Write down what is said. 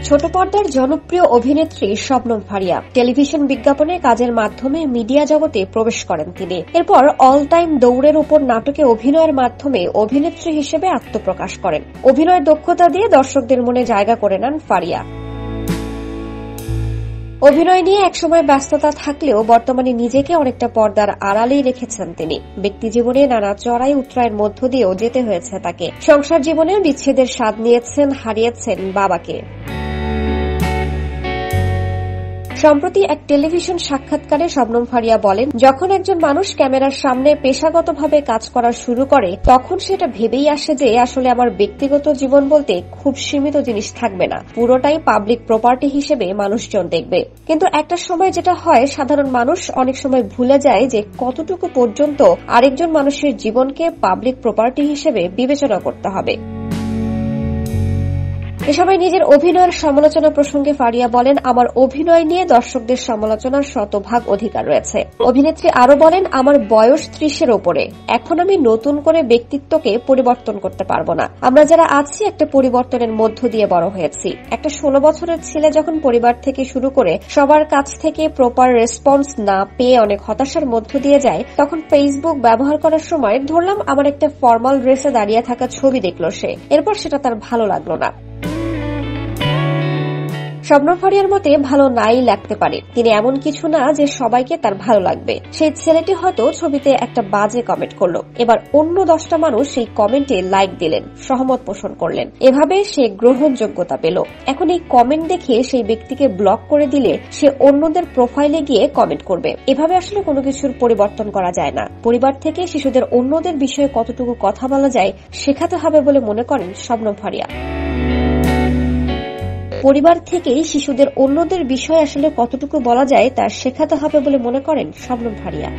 ছোট পর্দার জনপ্রিয় অভিনেত্রী শবনম ফারিয়া টেলিভিশন বিজ্ঞাপনে কাজের মাধ্যমে মিডিয়া জগতে প্রবেশ করেন তিনি। এরপর অল টাইম দৌড়ের উপর নাটকে অভিনয়ের মাধ্যমে অভিনেত্রী হিসেবে আত্মপ্রকাশ করেন। অভিনয়ের দক্ষতা দিয়ে দর্শকদের মনে জায়গা করে নেন ফারিয়া। অভিনয় নিয়ে একসময় ব্যস্ততা থাকলেও বর্তমানে নিজেকে অনেকটা পর্দার আড়ালেই রেখেছেন তিনি। ব্যক্তিজীবনে নানা চড়াই উতরাইয়ের মধ্য দিয়েও যেতে হয়েছে তাকে। সংসার জীবনে বিচ্ছেদের স্বাদ নিয়েছেন, হারিয়েছেন বাবাকে। সম্প্রতি এক টেলিভিশন সাক্ষাৎকারে শবনম ফারিয়া বলেন, যখন একজন মানুষ ক্যামেরার সামনে পেশাগতভাবে কাজ করা শুরু করে তখন সেটা ভেবেই আসে যে আসলে আমার ব্যক্তিগত জীবন বলতে খুব সীমিত জিনিস থাকবে না, পুরোটাই পাবলিক প্রপার্টি হিসেবে মানুষজন দেখবে। কিন্তু একটা সময় যেটা হয়, সাধারণ মানুষ অনেক সময় ভুলে যায় যে কতটুকু পর্যন্ত আরেকজন মানুষের জীবনকে পাবলিক প্রপার্টি হিসেবে বিবেচনা করতে হবে। এ সময় নিজের অভিনয়ের সমালোচনা প্রসঙ্গে ফারিয়া বলেন, আমার অভিনয় নিয়ে দর্শকদের সমালোচনার শতভাগ অধিকার রয়েছে। অভিনেত্রী আরো বলেন, আমার বয়স 30-এর ওপরে, এখন আমি নতুন করে ব্যক্তিত্বকে পরিবর্তন করতে পারবো না। আমরা যারা আছি একটা পরিবর্তনের মধ্য দিয়ে বড় হয়েছি। একটা 16 বছরের ছেলে যখন পরিবার থেকে শুরু করে সবার কাছ থেকে প্রপার রেসপন্স না পেয়ে অনেক হতাশার মধ্য দিয়ে যায়, তখন ফেসবুক ব্যবহার করার সময় ধরলাম আমার একটা ফর্মাল ড্রেসে দাঁড়িয়ে থাকা ছবি দেখলো সে, এরপর সেটা তার ভালো লাগলো না। শবনম ফারিয়ার মতে ভালো নাই লাগতে পারে, তিনি এমন কিছু না যে সবাইকে তার ভালো লাগবে। সেই ছেলেটি হয়তো ছবিতে একটা বাজে কমেন্ট করলো, এবার অন্য 10টা মানুষ সেই কমেন্টে লাইক দিলেন, সহমত পোষণ করলেন, এভাবে সে গ্রহণযোগ্যতা পেল। এখন এই কমেন্ট দেখে সেই ব্যক্তিকে ব্লক করে দিলে সে অন্যদের প্রোফাইলে গিয়ে কমেন্ট করবে। এভাবে আসলে কোনো কিছুর পরিবর্তন করা যায় না। পরিবার থেকে শিশুদের অন্যদের বিষয়ে কতটুকু কথা বলা যায় শেখাতে হবে বলে মনে করেন শবনম ফারিয়া। পরিবার থেকেই শিশুদের অন্যদের বিষয়ে আসলে কতটুকু বলা যায় তা শেখাতে হবে বলে মনে করেন শবনম ফারিয়া।